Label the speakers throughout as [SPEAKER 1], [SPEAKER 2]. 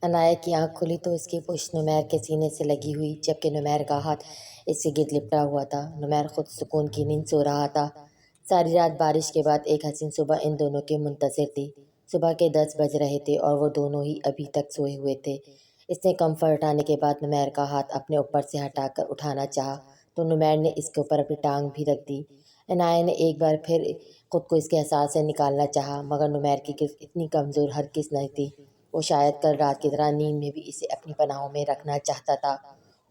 [SPEAKER 1] عنایہ کی آنکھ کھلی تو اس کی پشت نمیر کے سینے سے لگی ہوئی، جبکہ نمیر کا ہاتھ اس کے گرد لپٹا ہوا تھا۔ نمیر خود سکون کی نیند سو رہا تھا۔ ساری رات بارش کے بعد ایک حسین صبح ان دونوں کے منتظر تھی۔ صبح کے 10 بج رہے تھے اور وہ دونوں ہی ابھی تک سوئے ہوئے تھے۔ اس نے کمفر ہٹانے کے بعد نمیر کا ہاتھ اپنے اوپر سے ہٹا کر اٹھانا چاہا تو نمیر نے اس کے اوپر اپنی ٹانگ بھی رکھ دی۔ عنایہ نے ایک بار پھر خود کو اس کے احساس سے نکالنا چاہا، مگر نمیر کی گرفت اتنی کمزور ہرگز نہ تھی۔ وہ شاید کل رات کی طرح نیند میں بھی اسے اپنی پناہوں میں رکھنا چاہتا تھا۔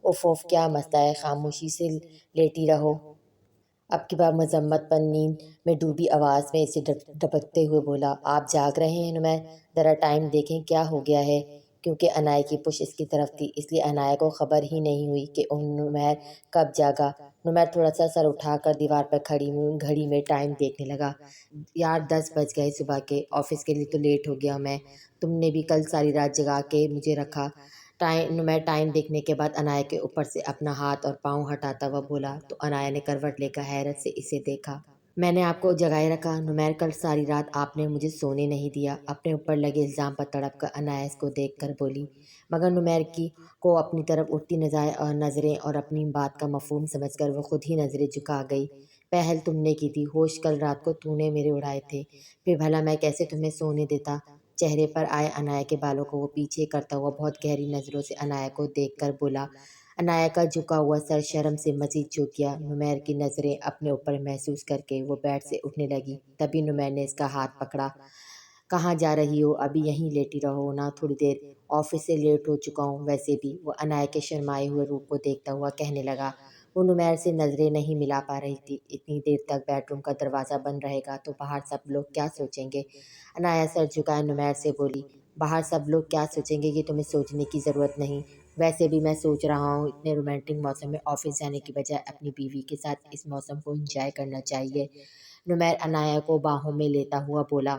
[SPEAKER 1] اف اف، کیا مسئلہ ہے، خاموشی سے لیٹی رہو۔ اب کی بار مذمت پر نیند میں ڈوبی آواز میں اسے ڈپکتے ہوئے بولا، آپ جاگ رہے ہیں نمیر؟ ذرا ٹائم دیکھیں کیا ہو گیا ہے۔ کیونکہ عنایہ کی پشت اس کی طرف تھی، اس لیے عنایہ کو خبر ہی نہیں ہوئی کہ نمیر کب جاگا۔ نمیر تھوڑا سا سر اٹھا کر دیوار پر کھڑی گھڑی میں ٹائم دیکھنے لگا۔ یار 10 بج گئے صبح کے، آفس کے لیے تو لیٹ ہو گیا میں۔ تم نے بھی کل ساری رات جگا کے مجھے رکھا۔ نمیر ٹائم دیکھنے کے بعد عنایہ کے اوپر سے اپنا ہاتھ اور پاؤں ہٹاتا ہوا بولا تو عنایہ نے کروٹ لے کر حیرت سے اسے دیکھا۔ میں نے آپ کو جگائے رکھا نمیر، کل ساری رات آپ نے مجھے سونے نہیں دیا، اپنے اوپر لگے الزام پر تڑپ کر عنایہ اس کو دیکھ کر بولی۔ مگر نمیر کو اپنی طرف اٹھتی نظریں اور اپنی بات کا مفہوم سمجھ کر وہ خود ہی نظریں جھکا گئی۔ پہل تم نے کی تھی، ہوش کل رات کو تو نے میرے اڑائے تھے، پھر بھلا میں کیسے تمہیں سونے دیتا؟ چہرے پر آئے عنایہ کے بالوں کو وہ پیچھے کرتا ہوا بہت گہری نظروں سے عنایہ کو دیکھ کر بولا۔ عنایہ کا جھکا ہوا سر شرم سے مزید جھک گیا۔ نمیر کی نظریں اپنے اوپر محسوس کر کے وہ بیڈ سے اٹھنے لگی، تبھی نمیر نے اس کا ہاتھ پکڑا۔ کہاں جا رہی ہو؟ ابھی یہیں لیٹی رہو نا تھوڑی دیر، آفس سے لیٹ ہو چکا ہوں ویسے بھی، وہ عنایہ کے شرمائے ہوئے روپ کو دیکھتا ہوا کہنے لگا۔ وہ نمیر سے نظریں نہیں ملا پا رہی تھی۔ اتنی دیر تک بیڈ روم کا دروازہ بند رہے گا تو باہر سب لوگ کیا سوچیں گے؟ عنایہ سر جھکائے نمیر سے بولی، باہر سب لوگ کیا سوچیں گے یہ تمہیں سوچنے کی ضرورت نہیں، ویسے بھی میں سوچ رہا ہوں اتنے رومانٹک موسم میں آفس جانے کی بجائے اپنی بیوی کے ساتھ اس موسم کو انجوائے کرنا چاہیے۔ نمیر عنایہ کو باہوں میں لیتا ہوا بولا،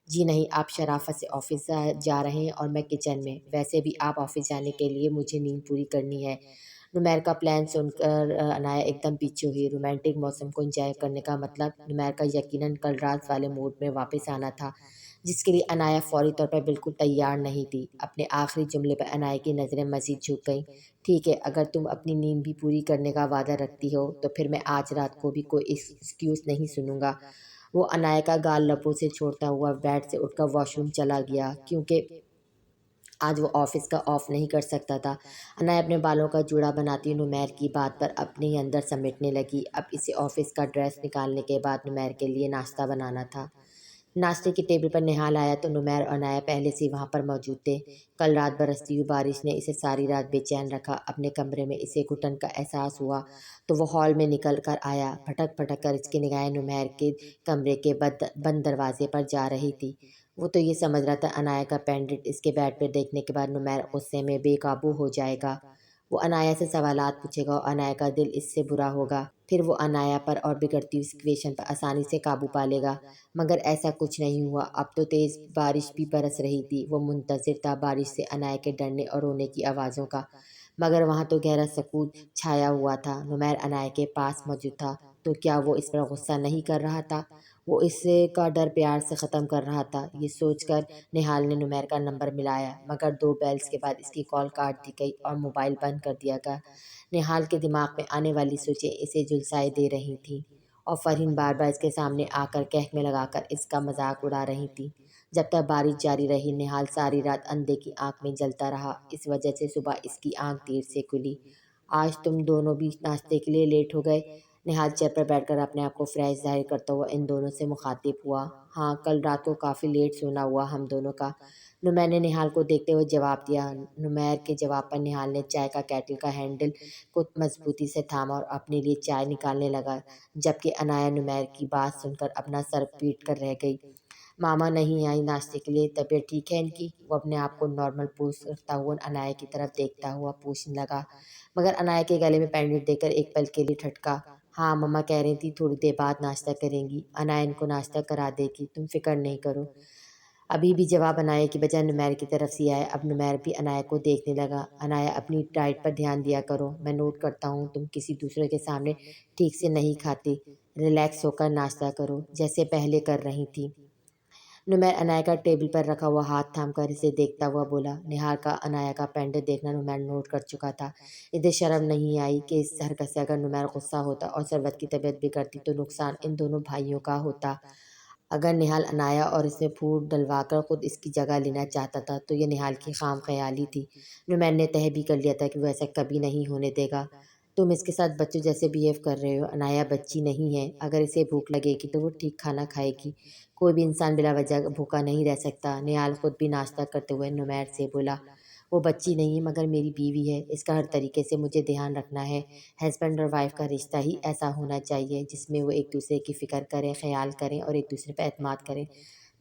[SPEAKER 1] جی نہیں، آپ شرافت سے آفس جا رہے ہیں اور میں کچن میں، ویسے بھی آپ آفس جانے کے لیے مجھے نیند پوری کرنی ہے۔ نمیر کا پلان سن کر عنایہ ایک دم پیچھے ہوئی۔ رومانٹک موسم کو انجوائے کرنے کا مطلب نمیر کا یقیناً کل رات والے موڈ میں واپس آنا تھا، جس کے لیے عنایہ فوری طور پر بالکل تیار نہیں تھی۔ اپنے آخری جملے پر عنایہ کی نظریں مزید جھک گئیں۔ ٹھیک ہے، اگر تم اپنی نیند بھی پوری کرنے کا وعدہ رکھتی ہو تو پھر میں آج رات کو بھی کوئی ایکسکیوز نہیں سنوں گا۔ وہ عنایہ کا گال لبوں سے چھوڑتا ہوا بیڈ سے اٹھ کر واش روم چلا گیا، کیونکہ آج وہ آفس کا آف نہیں کر سکتا تھا۔ عنایہ اپنے بالوں کا جوڑا بناتی نمیر کی بات پر اپنے ہی اندر سمیٹنے لگی۔ اب اسے آفس کا ڈریس نکالنے کے بعد نمیر کے لیے ناشتہ بنانا تھا۔ ناشتے کی ٹیبل پر نہال آیا تو نمیر اور عنایہ پہلے سے وہاں پر موجود تھے۔ کل رات برستی ہوئی بارش نے اسے ساری رات بے چین رکھا۔ اپنے کمرے میں اسے گھٹن کا احساس ہوا تو وہ ہال میں نکل کر آیا۔ پھٹک پھٹک کر اس کی نگاہیں نمیر کے کمرے کے بند دروازے پر جا رہی تھی۔ وہ تو یہ سمجھ رہا تھا عنایہ کا پینڈنٹ اس کے بیڈ پر دیکھنے کے بعد نمیر غصے میں بے قابو ہو جائے گا، وہ عنایہ سے سوالات پوچھے گا اور عنایہ کا دل اس سے برا ہوگا، پھر وہ عنایہ پر اور بگڑتی ہوئی سچویشن پر آسانی سے قابو پا لے گا۔ مگر ایسا کچھ نہیں ہوا۔ اب تو تیز بارش بھی برس رہی تھی۔ وہ منتظر تھا بارش سے عنایہ کے ڈرنے اور رونے کی آوازوں کا، مگر وہاں تو گہرا سکوت چھایا ہوا تھا۔ نمیر عنایہ کے پاس موجود تھا تو کیا وہ اس پر غصہ نہیں کر رہا تھا؟ وہ اس کا ڈر پیار سے ختم کر رہا تھا۔ یہ سوچ کر نہال نے نمیر کا نمبر ملایا، مگر 2 بیلز کے بعد اس کی کال کاٹ دی گئی اور موبائل بند کر دیا گیا۔ نہال کے دماغ میں آنے والی سوچیں اسے جھلسائے دے رہی تھیں اور فرحین بار بار اس کے سامنے آ کر کہکمے لگا کر اس کا مذاق اڑا رہی تھیں۔ جب تک بارش جاری رہی نہال ساری رات اندھے کی آنکھ میں جلتا رہا، اس وجہ سے صبح اس کی آنکھ دیر سے کھلی۔ آج تم دونوں بھی ناشتے کے لیے لیٹ ہو گئے؟ نہال چیئر پر بیٹھ کر اپنے آپ کو فریش ظاہر کرتا ہوا ان دونوں سے مخاطب ہوا۔ ہاں، کل رات کو کافی لیٹ سونا ہوا ہم دونوں کا، نمیر نے نہال کو دیکھتے ہوئے جواب دیا۔ نمیر کے جواب پر نہال نے چائے کا کیٹل کا ہینڈل کو مضبوطی سے تھاما اور اپنے لیے چائے نکالنے لگا، جبکہ عنایہ نمیر کی بات سن کر اپنا سر پیٹ کر رہ گئی۔ ماما نہیں آئی ناشتے کے لیے؟ طبیعت ٹھیک ہے ان کی؟ وہ اپنے آپ کو نارمل پوز کرتا ہوا عنایہ کی طرف دیکھتا ہوا پوچھنے لگا، مگر عنایہ کے گلے میں پینڈنٹ دیکھ کر ایک پل کے لیے ٹھٹکا۔ ہاں، مما کہہ رہی تھی تھوڑی دیر بعد ناشتہ کریں گی، عنایہ ان کو ناشتہ کرا دے گی، تم فکر نہیں کرو۔ ابھی بھی جواب عنایہ کی بجائے نمیر کی طرف سے آیا۔ اب نمیر بھی عنایہ کو دیکھنے لگا۔ عنایہ اپنی ڈائٹ پر دھیان دیا کرو، میں نوٹ کرتا ہوں تم کسی دوسرے کے سامنے ٹھیک سے نہیں کھاتی، ریلیکس ہو کر ناشتہ کرو جیسے پہلے کر رہی تھی۔ نمیر عنایا کا ٹیبل پر رکھا ہوا ہاتھ تھام کر اسے دیکھتا ہوا بولا۔ نہال کا عنایا کا پینڈنٹ دیکھنا نمیر نوٹ کر چکا تھا۔ اسے شرم نہیں آئی کہ اس حرکت سے اگر نمیر غصہ ہوتا اور ثروت کی طبیعت بگڑتی تو نقصان ان دونوں بھائیوں کا ہوتا۔ اگر نہال عنایا اور اس میں پھوٹ ڈلوا کر خود اس کی جگہ لینا چاہتا تھا تو یہ نہال کی خام خیالی تھی۔ نمیر نے طے بھی کر لیا تھا کہ وہ ایسا کبھی نہیں ہونے دے گا۔ تم اس کے ساتھ بچوں جیسے بیہیو کر رہے ہو۔ عنایا بچی نہیں ہے، اگر اسے بھوک لگے گی تو وہ ٹھیک کھانا کھائے گی۔ کوئی بھی انسان بلا وجہ بھوکا نہیں رہ سکتا۔ نہال خود بھی ناشتہ کرتے ہوئے نمیر سے بولا۔ وہ بچی نہیں مگر میری بیوی ہے، اس کا ہر طریقے سے مجھے دھیان رکھنا ہے۔ ہسبینڈ اور وائف کا رشتہ ہی ایسا ہونا چاہیے جس میں وہ ایک دوسرے کی فکر کریں، خیال کریں اور ایک دوسرے پہ اعتماد کریں،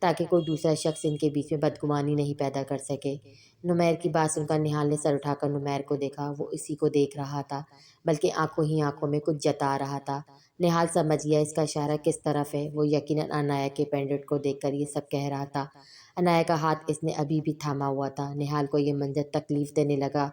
[SPEAKER 1] تاکہ کوئی دوسرا شخص ان کے بیچ میں بدگمانی نہیں پیدا کر سکے۔ نمیر کی بات سن کر نہال نے سر اٹھا کر نمیر کو دیکھا۔ وہ اسی کو دیکھ رہا تھا، بلکہ آنکھوں ہی آنکھوں میں کچھ جتا رہا تھا۔ نہال سمجھ گیا اس کا اشارہ کس طرف ہے۔ وہ یقیناً عنایا کے پینڈنٹ کو دیکھ کر یہ سب کہہ رہا تھا۔ عنایا کا ہاتھ اس نے ابھی بھی تھاما ہوا تھا۔ نہال کو یہ منظر تکلیف دینے لگا۔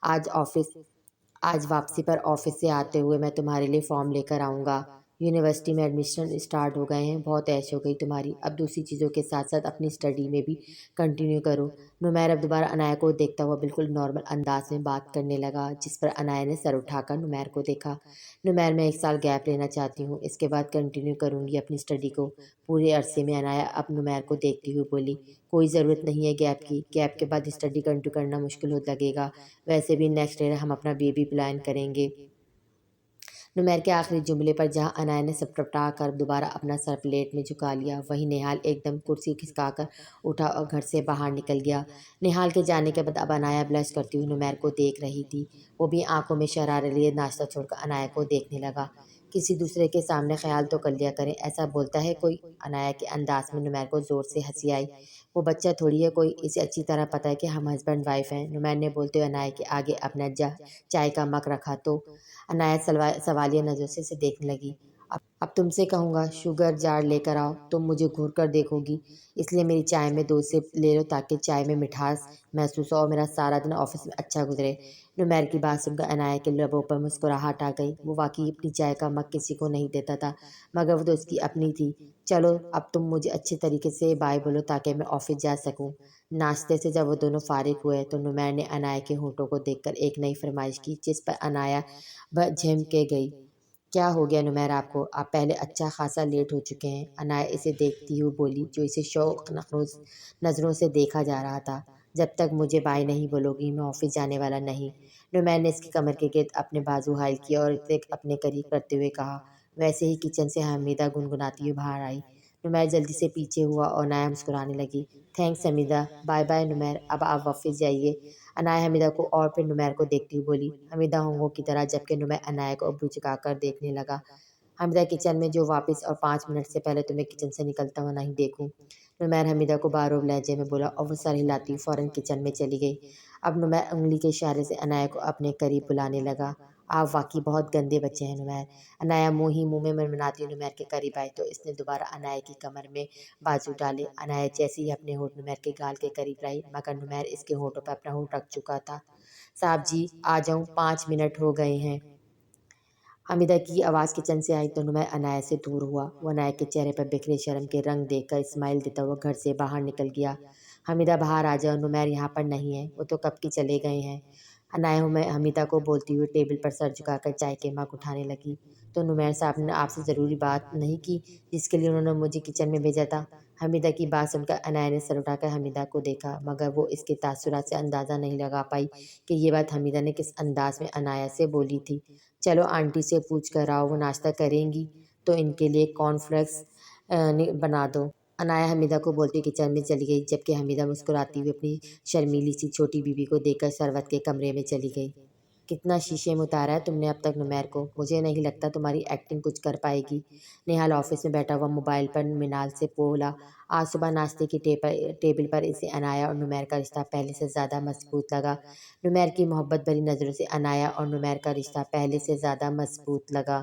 [SPEAKER 1] آج واپسی پر آفس سے آتے ہوئے میں تمہارے لیے فارم لے کر آؤں گا۔ یونیورسٹی میں ایڈمیشن اسٹارٹ ہو گئے ہیں، بہت عیش ہو گئی تمہاری، اب دوسری چیزوں کے ساتھ ساتھ اپنی اسٹڈی میں بھی کنٹینیو کرو۔ نمیر اب دوبارہ عنایا کو دیکھتا ہوا بالکل نارمل انداز میں بات کرنے لگا، جس پر عنایا نے سر اٹھا کر نمیر کو دیکھا۔ نمیر میں 1 سال گیپ لینا چاہتی ہوں، اس کے بعد کنٹینیو کروں گی اپنی اسٹڈی کو۔ پورے عرصے میں عنایا اب نمیر کو دیکھتی ہوئی بولی۔ کوئی ضرورت نہیں ہے گیپ کی، گیپ کے بعد اسٹڈی کنٹینیو کرنا مشکل ہو لگے گا، ویسے بھی نیکسٹ ایئر ہم اپنا بیبی پلان کریں گے۔ نمیر کے آخری جملے پر جہاں عنایا نے سٹپٹا کر دوبارہ اپنا سر پلیٹ میں جھکا لیا، وہیں نہال ایک دم کرسی کھسکا کر اٹھا اور گھر سے باہر نکل گیا۔ نہال کے جانے کے بعد اب عنایا بلش کرتی ہوئی نمیر کو دیکھ رہی تھی۔ وہ بھی آنکھوں میں شرارت لیے ناشتہ چھوڑ کر عنایا کو دیکھنے لگا۔ کسی دوسرے کے سامنے خیال تو کر لیا کریں، ایسا بولتا ہے کوئی؟ عنایا کے انداز میں نمیر کو زور سے ہنسی آئی۔ وہ بچہ تھوڑی ہے کوئی، اسے اچھی طرح پتہ ہے کہ ہم ہسبینڈ وائف ہیں۔ نمیر نے بولتے ہوئے عنایا کے آگے اپنا چائے کا مگ رکھا تو عنایا سوالیہ نظروں سے اسے دیکھنے لگی۔ اب تم سے کہوں گا شوگر جار لے کر آؤ، تم مجھے گھور کر دیکھو گی، اس لیے میری چائے میں 2 سپ لے لو تاکہ چائے میں مٹھاس محسوس ہو اور میرا سارا دن آفس میں اچھا گزرے۔ نمیر کی بات سن کر عنایا کے لبوں پر مسکراہٹ آ گئی۔ وہ واقعی اپنی چائے کا مگ کسی کو نہیں دیتا تھا، مگر وہ تو اس کی اپنی تھی۔ چلو اب تم مجھے اچھے طریقے سے بائے بولو تاکہ میں آفس جا سکوں۔ ناشتے سے جب وہ دونوں فارغ ہوئے تو نمیر نے عنایا کے ہونٹوں کو دیکھ کر ایک نئی فرمائش کی، جس پر عنایا جھم کے گئی۔ کیا ہو گیا نمیر آپ کو؟ آپ پہلے اچھا خاصا لیٹ ہو چکے ہیں، عنایا اسے دیکھتی ہوئی بولی، جو اسے شوق نظروں سے دیکھا جا رہا تھا۔ جب تک مجھے بائے نہیں بولو گی میں آفس جانے والا نہیں۔ نمیر نے اس کی کمر کے گرد اپنے بازو حائل کیا اور اسے اپنے قریب کرتے ہوئے کہا۔ ویسے ہی کچن سے حمیدہ گنگناتی ہوئی باہر آئی۔ نمیر جلدی سے پیچھے ہوا اور عنایا مسکرانے لگی۔ تھینکس حمیدہ، بائے بائے نمیر، اب آپ آفس جائیے۔ عنایا حمیدہ کو اور پھر نمیر کو دیکھتی ہوئی بولی۔ حمیدہ ہونگوں کی طرح، جبکہ نمیر عنایا کو ابرو جھکا کر دیکھنے لگا۔ حمیدہ کچن میں جو واپس اور 5 منٹ سے پہلے تمہیں کچن سے نکلتا ہوا نہیں دیکھوں۔ نمیر حمیدہ کو بارعب لہجے میں بولا اور وہ سر ہلاتی ہوئی فوراً کچن میں چلی گئی۔ اب نمیر انگلی کے اشارے سے عنایا کو اپنے قریب بلانے لگا۔ آپ واقعی بہت گندے بچے ہیں نمیر۔ عنایا منہ ہی منہ میں منمناتی ہوئی نمیر کے قریب آئی تو اس نے دوبارہ عنایا کی کمر میں بازو ڈالے۔ عنایا جیسے ہی اپنے ہونٹ نمیر کے گال کے قریب لائی، مگر نمیر اس کے ہونٹوں پر اپنا ہونٹ رکھ چکا تھا۔ صاحب جی آ جاؤں، 5 منٹ ہو گئے ہیں۔ حمیدہ کی آواز کچن سے آئی تو نمیر عنایا سے دور ہوا۔ وہ عنایا کے چہرے پر بکھرے شرم کے رنگ دیکھ کر اسمائل دیتا ہوا گھر سے باہر نکل گیا۔ حمیدہ باہر آ جاؤ، نمیر یہاں پر نہیں ہے، وہ تو کب کی چلے گئے ہیں۔ عنایا حمیدہ کو بولتی ہوئی ٹیبل پر سر جھکا کر چائے کے مگ اٹھانے لگی۔ تو نمیر صاحب نے آپ سے ضروری بات نہیں کی جس کے لیے انہوں نے مجھے کچن میں بھیجا تھا؟ حمیدہ کی بات سن کر عنایا نے سر اٹھا کر حمیدہ کو دیکھا، مگر وہ اس کے تاثرات سے اندازہ نہیں لگا پائی کہ یہ بات حمیدہ نے کس انداز میں عنایا سے بولی تھی۔ چلو آنٹی سے پوچھ کر آؤ، وہ ناشتہ کریں گی تو ان کے لیے کارن فلیکس بنا دو۔ عنایا حمیدہ کو بولتی کچن میں چلی گئی، جبکہ حمیدہ مسکراتی ہوئی اپنی شرمیلی سی چھوٹی بیوی کو دیکھ کر ثروت کے کمرے میں چلی گئی۔ کتنا شیشے میں اتارا ہے تم نے اب تک نمیر کو، مجھے نہیں لگتا تمہاری ایکٹنگ کچھ کر پائے گی۔ نہال آفس میں بیٹھا ہوا موبائل پر منال سے بولا۔ آج صبح ناشتے کی ٹیبل پر اسے عنایا اور نمیر کا رشتہ پہلے سے زیادہ مضبوط لگا۔ نمیر کی محبت بھری نظروں سے عنایا اور نمیر کا رشتہ پہلے سے زیادہ مضبوط لگا۔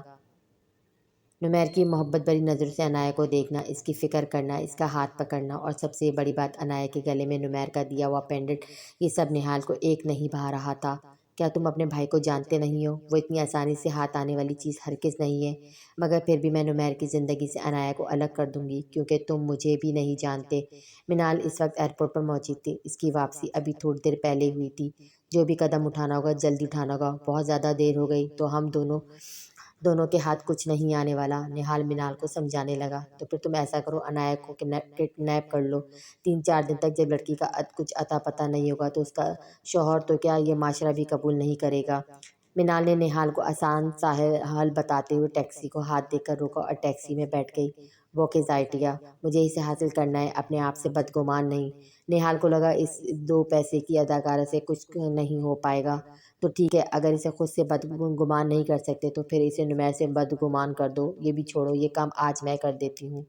[SPEAKER 1] نمیر کی محبت بھری نظروں سے عنایا کو دیکھنا، اس کی فکر کرنا، اس کا ہاتھ پکڑنا اور سب سے بڑی بات عنایا کے گلے میں نمیر کا دیا ہوا پینڈنٹ، یہ سب نہال کو ایک نہیں بھا رہا تھا۔ کیا تم اپنے بھائی کو جانتے نہیں ہو؟ وہ اتنی آسانی سے ہاتھ آنے والی چیز ہرگز نہیں ہے، مگر پھر بھی میں نمیر کی زندگی سے عنایا کو الگ کر دوں گی کیونکہ تم مجھے بھی نہیں جانتے۔ منال اس وقت ایئرپورٹ پر موجود تھی۔ اس کی واپسی ابھی تھوڑی دیر پہلے ہوئی تھی۔ جو بھی قدم اٹھانا ہوگا جلدی اٹھانا ہوگا، بہت زیادہ دیر ہو گئی تو ہم دونوں کے ہاتھ کچھ نہیں آنے والا۔ نہال منال کو سمجھانے لگا، تو پھر تم ایسا کرو، عنایا کو کڈنیپ کر لو۔ 3-4 دن تک جب لڑکی کا کچھ اتا پتہ نہیں ہوگا تو اس کا شوہر تو کیا، یہ معاشرہ بھی قبول نہیں کرے گا۔ منال نے نہال کو آسان سا حل بتاتے ہوئے ٹیکسی کو ہاتھ دے کر روکا اور ٹیکسی میں بیٹھ گئی۔ بوکیز آئیڈیا، مجھے اسے حاصل کرنا ہے، اپنے آپ سے بدگمان نہیں۔ نہال کو لگا اس 2 پیسے کی اداکارہ سے کچھ نہیں ہو پائے گا تو ٹھیک ہے، اگر اسے خود سے بدگمان نہیں کر سکتے تو پھر اسے نمیر سے بدگمان کر دو۔ یہ بھی چھوڑو، یہ کام آج میں کر دیتی ہوں۔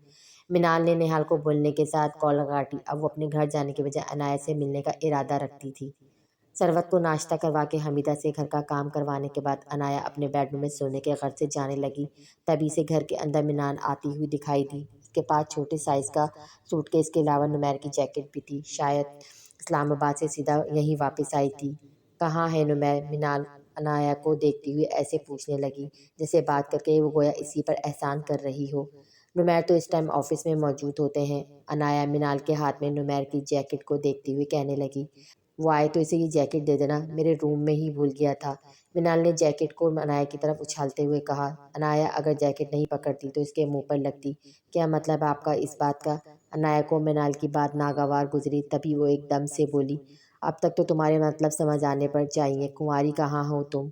[SPEAKER 1] منال نے نہال کو بولنے کے ساتھ کال کاٹی۔ اب وہ اپنے گھر جانے کے بجائے عنایا سے ملنے کا ارادہ رکھتی تھی۔ ثروت کو ناشتہ کروا کے حمیدہ سے گھر کا کام کروانے کے بعد عنایا اپنے بیڈ روم میں سونے کے غرض سے جانے لگی۔ تبھی سے گھر کے اندر منال آتی ہوئی دکھائی دی۔ اس کے پاس چھوٹے سائز کا سوٹ کیس کے علاوہ نمیر کی جیکٹ بھی تھی، شاید اسلام آباد سے سیدھا یہیں واپس آئی تھی۔ کہاں ہے نمیر؟ منال عنایا کو دیکھتی ہوئی ایسے پوچھنے لگی جیسے بات کر کے وہ گویا اسی پر احسان کر رہی ہو۔ نمیر تو اس ٹائم آفس میں موجود ہوتے ہیں، عنایا منال کے ہاتھ میں نمیر کی جیکٹ کو دیکھتی ہوئی کہنے لگی۔ وہ آئے تو اسے یہ جیکٹ دے دینا، میرے روم میں ہی بھول گیا تھا۔ منال نے جیکٹ کو عنایا کی طرف اچھالتے ہوئے کہا۔ عنایا اگر جیکٹ نہیں پکڑتی تو اس کے منہ پر لگتی۔ کیا مطلب ہے آپ کا اس بات کا؟ عنایا کو منال کی بات ناگوار گزری، تبھی وہ ایک دم سے بولی، اب تک تو تمہارے مطلب سمجھ آنے پر چاہیے، کنواری کہاں ہو تم؟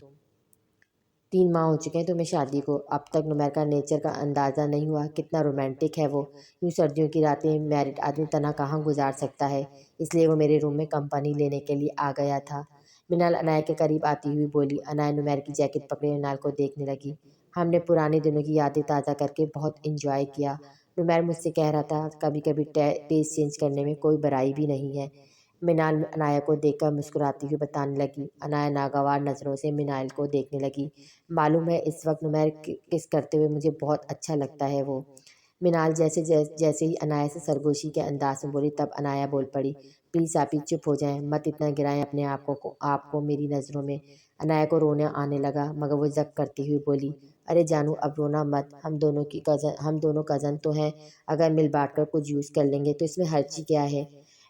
[SPEAKER 1] 3 ماہ ہو چکے ہیں تمہیں شادی کو، اب تک نمیر کا نیچر کا اندازہ نہیں ہوا؟ کتنا رومانٹک ہے وہ، یوں سردیوں کی راتیں میرڈ آدمی تنہا کہاں گزار سکتا ہے، اس لیے وہ میرے روم میں کمپنی لینے کے لیے آ گیا تھا۔ منال عنایا کے قریب آتی ہوئی بولی۔ عنایا نمیر کی جیکٹ پکڑے منال کو دیکھنے لگی۔ ہم نے پرانے دنوں کی یادیں تازہ کر کے بہت انجوائے کیا، نمیر مجھ سے کہہ رہا تھا، کبھی کبھی ٹیسٹ چینج کرنے میں کوئی برائی بھی نہیں ہے۔ منال عنایا کو دیکھ کر مسکراتی ہوئی بتانے لگی۔ عنایا ناگوار نظروں سے منال کو دیکھنے لگی۔ معلوم ہے اس وقت نمیر کس کرتے ہوئے مجھے بہت اچھا لگتا ہے وہ۔ منال جیسے ہی عنایا سے سرگوشی کے انداز میں بولی، تب عنایا بول پڑی، پلیز آپ ہی چپ ہو جائیں، مت اتنا گرائیں اپنے آپ کو میری نظروں میں۔ عنایا کو رونا آنے لگا مگر وہ ضبط کرتی ہوئی بولی، ارے جانو اب رونا مت، ہم دونوں کزن تو ہیں، اگر مل بانٹ کر کچھ یوز کر لیں گے تو اس میں حرج کیا ہے؟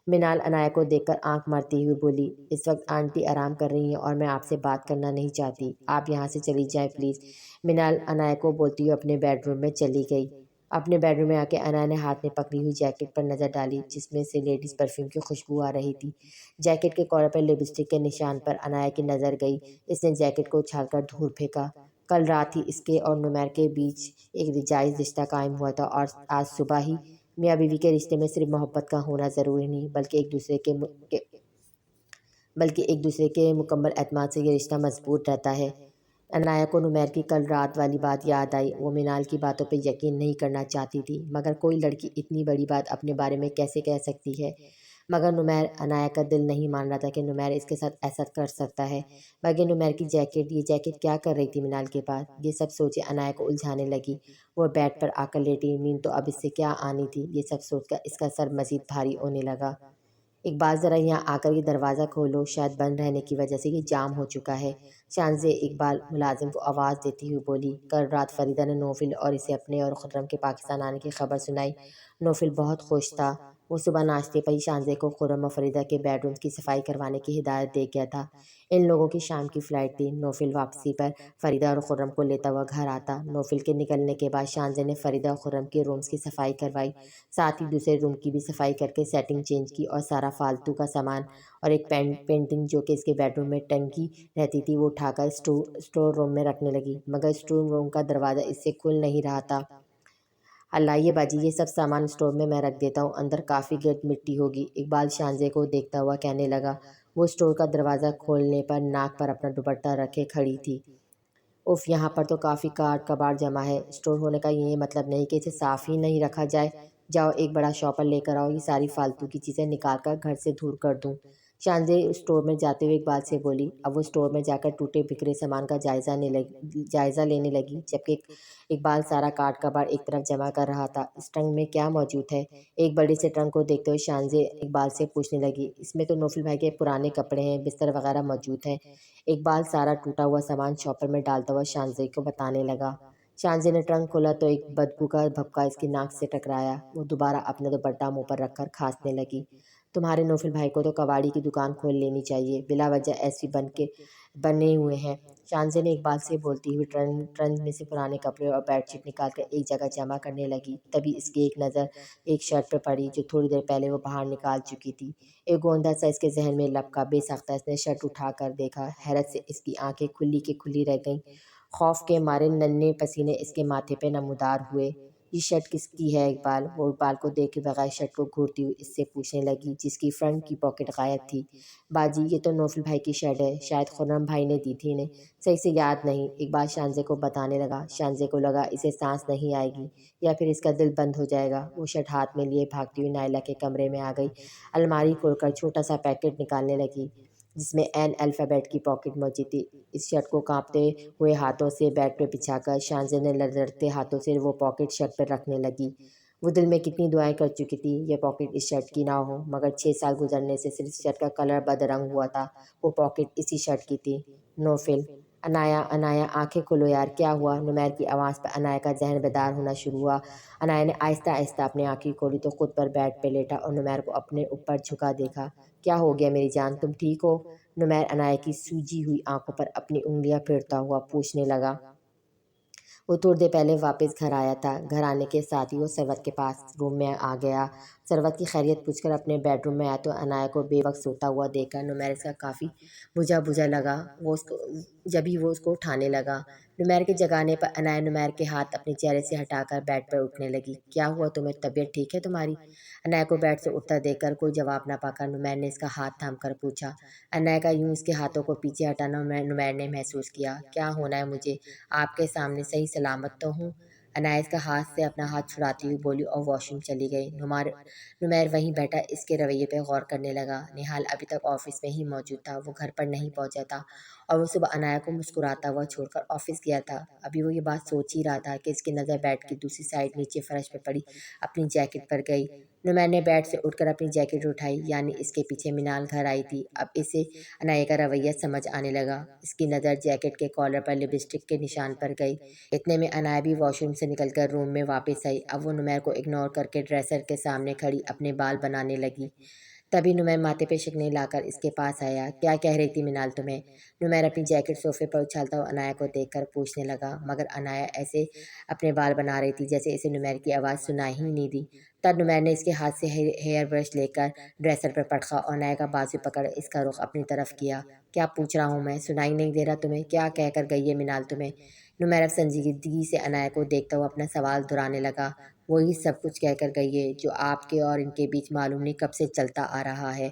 [SPEAKER 1] منال عنایا کو دیکھ کر آنکھ مارتی ہوئی بولی، اس وقت آنٹی آرام کر رہی ہیں اور میں آپ سے بات کرنا نہیں چاہتی، آپ یہاں سے چلی جائیں پلیز۔ منال عنایا کو بولتی ہوئی اپنے بیڈ روم میں چلی گئی۔ اپنے بیڈ روم میں آ کے عنایا نے ہاتھ میں پکڑی ہوئی جیکٹ پر نظر ڈالی جس میں سے لیڈیز پرفیوم کی خوشبو آ رہی تھی۔ جیکٹ کے کالر پر لپسٹک کے نشان پر عنایا کی نظر گئی۔ اس نے جیکٹ کو اچھال کر دور پھینکا۔ کل رات ہی اس کے اور نمیر کے بیچ ایک جائز رشتہ قائم ہوا تھا اور آج صبح ہی میاں بیوی کے رشتے میں صرف محبت کا ہونا ضروری نہیں بلکہ ایک دوسرے کے مکمل اعتماد سے یہ رشتہ مضبوط رہتا ہے۔ عنایا کو نمیر کی کل رات والی بات یاد آئی۔ وہ منال کی باتوں پہ یقین نہیں کرنا چاہتی تھی، مگر کوئی لڑکی اتنی بڑی بات اپنے بارے میں کیسے کہہ سکتی ہے؟ مگر عنایا کا دل نہیں مان رہا تھا کہ نمیر اس کے ساتھ ایسا کر سکتا ہے۔ مگر نمیر کی یہ جیکٹ کیا کر رہی تھی منال کے پاس؟ یہ سب سوچے عنایا کو الجھانے لگی۔ وہ بیڈ پر آ کر لیٹی، نیند تو اب اس سے کیا آنی تھی؟ یہ سب سوچ کر اس کا سر مزید بھاری ہونے لگا۔ اقبال ذرا یہاں آ کر یہ دروازہ کھولو، شاید بند رہنے کی وجہ سے یہ جام ہو چکا ہے۔ شانزے اقبال ملازم کو آواز دیتی ہوئی بولی۔ کل رات فریدہ نے نوفل اور اسے اپنے اور خرم کے پاکستان آنے کی خبر سنائی۔ نوفل بہت خوش تھا۔ وہ صبح ناشتے پر ہی شانزے کو خرم اور فریدہ کے بیڈ روم کی صفائی کروانے کی ہدایت دے گیا تھا۔ ان لوگوں کی شام کی فلائٹ تھی۔ نوفل واپسی پر فریدہ اور خرم کو لیتا ہوا گھر آتا۔ نوفل کے نکلنے کے بعد شانزے نے فریدہ اور خرم کے رومز کی صفائی کروائی، ساتھ ہی دوسرے روم کی بھی صفائی کر کے سیٹنگ چینج کی اور سارا فالتو کا سامان اور ایک پینٹنگ جو کہ اس کے بیڈ روم میں ٹنگی رہتی تھی وہ اٹھا کر اسٹور روم میں رکھنے لگی، مگر اسٹور روم کا دروازہ اس سے کھل نہیں رہا تھا۔ اللہ یہ باجی، یہ سب سامان اسٹور میں رکھ دیتا ہوں، اندر کافی گرد مٹی ہوگی، اقبال شانزے کو دیکھتا ہوا کہنے لگا۔ وہ اسٹور کا دروازہ کھولنے پر ناک پر اپنا دوپٹہ رکھے کھڑی تھی۔ اف، یہاں پر تو کافی کاٹ کباڑ جمع ہے، اسٹور ہونے کا یہ مطلب نہیں کہ اسے صاف ہی نہیں رکھا جائے۔ جاؤ ایک بڑا شاپر لے کر آؤ، یہ ساری فالتو کی چیزیں نکال کر گھر سے دور کر دوں۔ شانزے اسٹور میں جاتے ہوئے اقبال سے بولی۔ اب وہ اسٹور میں جا کر ٹوٹے بکھرے سامان کا جائزہ لینے لگی، جبکہ اقبال سارا کاٹ کباڑ ایک طرف جمع کر رہا تھا۔ اس ٹرنک میں کیا موجود ہے؟ ایک بڑے سے ٹرنک کو دیکھتے ہوئے شانزے اقبال سے پوچھنے لگی۔ اس میں تو نوفل بھائی کے پرانے کپڑے ہیں، بستر وغیرہ موجود ہیں۔ اقبال سارا ٹوٹا ہوا سامان شاپر میں ڈالتا ہوا شانزے کو بتانے لگا۔ شانزے نے ٹرنک کھولا تو ایک بدبو کا بھپکا اس کی ناک سے ٹکرایا۔ وہ دوبارہ اپنا دوپٹہ منہ پر رکھ کر کھانسنے لگی۔ تمہارے نوفل بھائی کو تو کباڑی کی دکان کھول لینی چاہیے، بلا وجہ ایسی بنے ہوئے ہیں۔ شانزے نے اقبال سے بولتی ہوئی ٹرنک میں سے پرانے کپڑے اور بیڈ شیٹ نکال کر ایک جگہ جمع کرنے لگی۔ تبھی اس کی ایک نظر ایک شرٹ پہ پڑی جو تھوڑی دیر پہلے وہ باہر نکال چکی تھی۔ ایک گوندا سا اس کے ذہن میں لپکا۔ بے ساختہ اس نے شرٹ اٹھا کر دیکھا۔ حیرت سے اس کی آنکھیں کھلی کی کھلی رہ گئیں۔ خوف کے مارے ننھے پسینے اس کے ماتھے پہ نمودار ہوئے۔ یہ شرٹ کس کی ہے اقبال؟ وہ اقبال کو دیکھے بغیر شرٹ کو گھورتی ہوئی اس سے پوچھنے لگی، جس کی فرنٹ کی پاکٹ غائب تھی۔ باجی، یہ تو نوفل بھائی کی شرٹ ہے، شاید خرم بھائی نے دی تھی انہیں، صحیح سے یاد نہیں، اقبال شانزے کو بتانے لگا۔ شانزے کو لگا اسے سانس نہیں آئے گی یا پھر اس کا دل بند ہو جائے گا۔ وہ شرٹ ہاتھ میں لیے بھاگتی ہوئی نائلہ کے کمرے میں آ گئی۔ الماری کھول کر چھوٹا سا پیکٹ نکالنے لگی جس میں این الفابیٹ کی پاکٹ موجود تھی۔ اس شرٹ کو کانپتے ہوئے ہاتھوں سے بیڈ پہ بچھا کر شانزے نے لرزتے ہاتھوں سے وہ پاکٹ شرٹ پر رکھنے لگی۔ وہ دل میں کتنی دعائیں کر چکی تھی یہ پاکٹ اس شرٹ کی نہ ہو، مگر 6 سال گزرنے سے صرف شرٹ کا کلر بدرنگ ہوا تھا، وہ پاکٹ اسی شرٹ کی تھی۔ نوفل! انایا! انایا! آنکھیں کھولو یار، کیا ہوا؟ نمیر کی آواز پر انایا کا ذہن بیدار ہونا شروع ہوا۔ انایا نے آہستہ آہستہ اپنی آنکھیں کھولی تو خود پر بیڈ پہ لیٹا اور نمیر کو اپنے اوپر جھکا دیکھا۔ کیا ہو گیا میری جان، تم ٹھیک ہو؟ نمیر انایا کی سوجی ہوئی آنکھوں پر اپنی انگلیاں پھیرتا ہوا پوچھنے لگا۔ وہ تھوڑی دیر پہلے واپس گھر آیا تھا۔ گھر آنے کے ساتھ ہی وہ سروت کے پاس روم میں آ گیا۔ سروت کی خیریت پوچھ کر اپنے بیڈ روم میں آیا تو انایا کو بے وقت سوتا ہوا دیکھ کر نمیر اس کا کافی بجھا بجھا لگا۔ جبھی وہ اس کو اٹھانے لگا۔ نمیر کے جگانے پر انایا نمیر کے ہاتھ اپنے چہرے سے ہٹا کر بیڈ پر اٹھنے لگی۔ کیا ہوا تمہیں؟ طبیعت ٹھیک ہے تمہاری؟ انایا کو بیڈ سے اٹھتا دیکھ کر کوئی جواب نہ پا کر نمیر نے اس کا ہاتھ تھام کر پوچھا۔ انایا کا یوں اس کے ہاتھوں کو پیچھے ہٹانا نمیر نے محسوس کیا۔ کیا ہونا ہے مجھے؟ آپ کے سامنے صحیح سلامت تو ہوں؟ انایا اس کا ہاتھ سے اپنا ہاتھ چھڑاتی ہوئی بولی اور واش روم چلی گئی۔ نمیر وہیں بیٹھا اس کے رویے پہ غور کرنے لگا۔ نہال ابھی تک آفس میں ہی موجود تھا، وہ گھر پر نہیں پہنچا تھا اور وہ صبح انایا کو مسکراتا ہوا چھوڑ کر آفس گیا تھا۔ ابھی وہ یہ بات سوچ ہی رہا تھا کہ اس کی نظر بیڈ کی دوسری سائڈ نیچے فرش پہ پڑی اپنی جیکٹ پر گئی۔ نمیر نے بیڈ سے اٹھ کر اپنی جیکٹ اٹھائی، یعنی اس کے پیچھے منال گھر آئی تھی۔ اب اسے انایا کا رویہ سمجھ آنے لگا۔ اس کی نظر جیکٹ کے کالر پر لپسٹک کے نشان پر گئی۔ اتنے میں انایا بھی واش روم سے نکل کر روم میں واپس آئی۔ اب وہ نمیر کو اگنور کر کے ڈریسر کے سامنے کھڑی اپنے بال بنانے لگی۔ تبھی نمیر ماتھے پہ شکنیں لا کر اس کے پاس آیا۔ کیا کہہ رہی تھی منال تمہیں؟ نمیر اپنی جیکٹ صوفے پر اچھالتا ہوا انایا کو دیکھ کر پوچھنے لگا، مگر انایا ایسے اپنے بال بنا رہی تھی جیسے اسے نمیر کی آواز سنائی ہی نہیں دی۔ تب نمیر نے اس کے ہاتھ سے ہیئر برش لے کر ڈریسر پر پٹخا اور انایا کا بازو پکڑ اس کا رخ اپنی طرف کیا۔ کیا پوچھ رہا ہوں میں؟ سنائی نہیں دے رہا تمہیں؟ کیا کہہ کر گئی ہے منال تمہیں؟ نمیر اب سنجیدگی سے انایا کو دیکھتا ہوا اپنا سوال دہرانے لگا۔ وہی سب کچھ کہہ کر گئی ہے جو آپ کے اور ان کے بیچ معلوم نہیں کب سے چلتا آ رہا ہے۔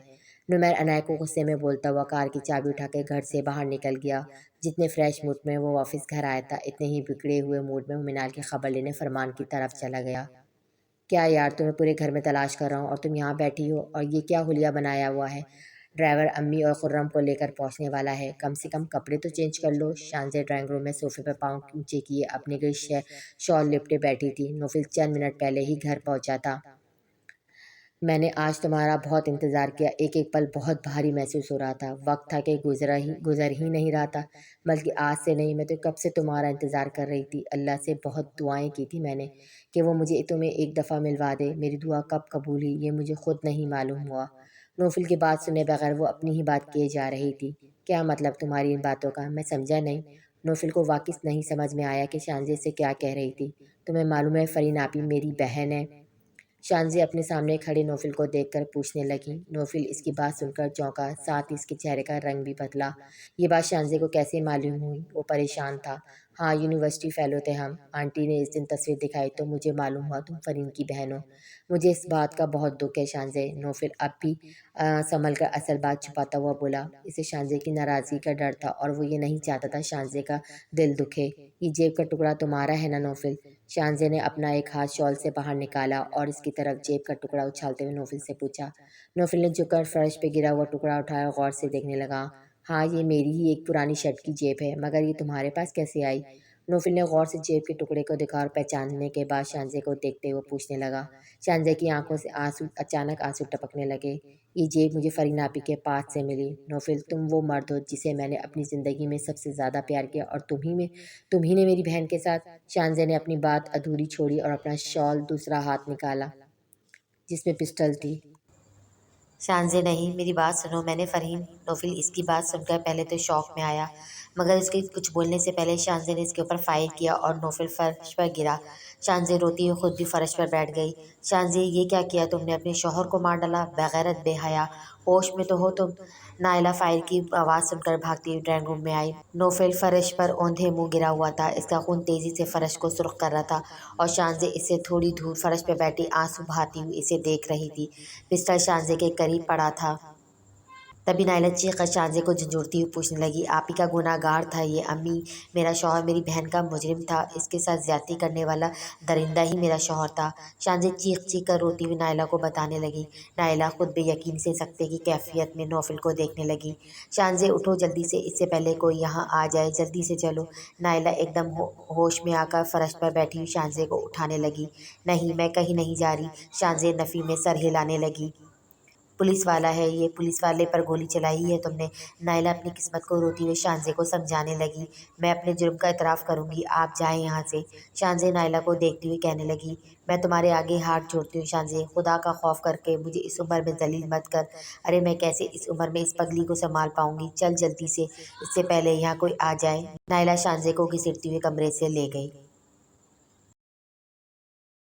[SPEAKER 1] نمیر انایا کو غصے میں بولتا ہوا کار کی چابی اٹھا کے گھر سے باہر نکل گیا۔ جتنے فریش موڈ میں وہ واپس گھر آیا تھا، اتنے ہی بگڑے ہوئے موڈ میں وہ منال کی خبر لینے فرمان کی طرف چلا گیا۔ کیا یار، تمہیں پورے گھر میں تلاش کر رہا ہوں اور تم یہاں بیٹھی ہو، اور یہ کیا حلیہ بنایا ہوا ہے؟ ڈرائیور امی اور خرم کو لے کر پہنچنے والا ہے، کم سے کم کپڑے تو چینج کر لو۔ شانزے ڈرائنگ روم میں صوفے پہ پاؤں اونچے کیے اپنی گئی شال لپٹے بیٹھی تھی۔ نوفل چند منٹ پہلے ہی گھر پہنچا تھا۔ میں نے آج تمہارا بہت انتظار کیا، ایک ایک پل بہت بھاری محسوس ہو رہا تھا۔ وقت تھا کہ گزر ہی نہیں رہا تھا، بلکہ آج سے نہیں، میں تو کب سے تمہارا انتظار کر رہی تھی۔ اللہ سے بہت دعائیں کی تھی میں نے کہ وہ مجھے تمہیں ایک دفعہ ملوا دے۔ میری دعا کب قبول ہوئی یہ مجھے خود نہیں معلوم ہوا۔ نوفل کی بات سنے بغیر وہ اپنی ہی بات کیے جا رہی تھی۔ کیا مطلب تمہاری ان باتوں کا؟ میں سمجھا نہیں۔ نوفل کو واقعی نہیں سمجھ میں آیا کہ شانزے سے کیا کہہ رہی تھی۔ تمہیں معلوم ہے فرین آپی میری بہن ہے؟ شانزے اپنے سامنے کھڑے نوفل کو دیکھ کر پوچھنے لگی۔ نوفل اس کی بات سن کر چونکا، ساتھ ہی اس کے چہرے کا رنگ بھی بدلا۔ یہ بات شانزے کو کیسے معلوم ہوئی؟ وہ پریشان تھا۔ ہاں، یونیورسٹی فیلو تھے ہم۔ آنٹی نے اس دن تصویر دکھائی تو مجھے معلوم ہوا تم فرین کی بہن ہو۔ مجھے اس بات کا بہت دکھ ہے شانزے، نوفل اب بھی سنبھل کر اصل بات چھپاتا ہوا بولا۔ اسے شانزے کی ناراضگی کا ڈر تھا اور وہ یہ نہیں چاہتا تھا شانزے کا دل دکھے۔ یہ جیب کا ٹکڑا تمہارا ہے نا نوفل؟ شانزے نے اپنا ایک ہاتھ شال سے باہر نکالا اور اس کی طرف جیب کا ٹکڑا اچھالتے ہوئے نوفل سے پوچھا۔ نوفل نے جھک کر فرش پہ گرا ہوا ٹکڑا اٹھایا اور غور سے دیکھنے لگا۔ ہاں، یہ میری ہی ایک پرانی شرٹ کی جیب ہے، مگر یہ تمہارے پاس کیسے آئی؟ نوفل نے غور سے جیب کے ٹکڑے کو دیکھا اور پہچاننے کے بعد شانزے کو دیکھتے ہوئے پوچھنے لگا۔ شانزے کی آنکھوں سے اچانک آنسو ٹپکنے لگے۔ یہ جیب مجھے فرین آپی کے پاس سے ملی۔ نوفل، تم وہ مرد ہو جسے میں نے اپنی زندگی میں سب سے زیادہ پیار کیا، اور تم ہی نے میری بہن کے ساتھ۔ شانزے نے اپنی بات ادھوری چھوڑی اور اپنا شال دوسرا ہاتھ نکالا جس میں پسٹل تھی۔ شانزے، نہیں، میری بات سنو، میں نے فرین۔ نوفل اس کی بات سن کر پہلے تو شوق میں آیا، مگر اس کے کچھ بولنے سے پہلے شانزے نے اس کے اوپر فائر کیا اور نوفل فرش پر گرا۔ شانزے روتی ہوئی خود بھی فرش پر بیٹھ گئی۔ شانزے، یہ کیا کیا تم نے؟ اپنے شوہر کو مار ڈالا، بغیرت، بے حیا! ہوش میں تو ہو تم؟ نائلہ فائر کی آواز سن کر بھاگتی ہوئی ڈرائنگ روم میں آئی۔ نوفل فرش پر اوندھے منہ گرا ہوا تھا، اس کا خون تیزی سے فرش کو سرخ کر رہا تھا اور شانزے اس سے تھوڑی دور فرش پہ بیٹھی آنسو بہاتی ہوئی اسے دیکھ رہی تھی۔ پسٹل شانزے کے قریب پڑا تھا۔ تبھی نائلہ چیخ کر شانزے کو جھنجھوڑتی ہوئی پوچھنے لگی، آپ ہی کا گناہ گار تھا یہ امی! میرا شوہر میری بہن کا مجرم تھا، اس کے ساتھ زیادتی کرنے والا درندہ ہی میرا شوہر تھا۔ شانزے چیخ چیخ کر روتی ہوئی نائلہ کو بتانے لگی۔ نائلہ خود بے یقینی سے سکتے کی کیفیت میں نوفل کو دیکھنے لگی۔ شانزے، اٹھو جلدی سے، اس سے پہلے کوئی یہاں آ جائے، جلدی سے چلو۔ نائلہ ایک دم ہوش میں آ کر فرش پر بیٹھی ہوئی شانزے کو اٹھانے لگی۔ نہیں، میں کہیں نہیں جا رہی۔ شانزے نفی میں سر ہلانے لگی۔ پولیس والا ہے یہ، پولیس والے پر گولی چلائی ہے تم نے۔ نائلہ اپنی قسمت کو روتی ہوئے شانزے کو سمجھانے لگی۔ میں اپنے جرم کا اعتراف کروں گی، آپ جائیں یہاں سے۔ شانزے نائلہ کو دیکھتی ہوئی کہنے لگی، میں تمہارے آگے ہاتھ جوڑتی ہوں شانزے، خدا کا خوف کر کے مجھے اس عمر میں ذلیل مت کر۔ ارے میں کیسے اس عمر میں اس پگلی کو سنبھال پاؤں گی؟ چل جلدی سے، اس سے پہلے یہاں کوئی آ جائے۔ نائلہ شانزے کو گھسیٹتی ہوئے کمرے سے لے گئی۔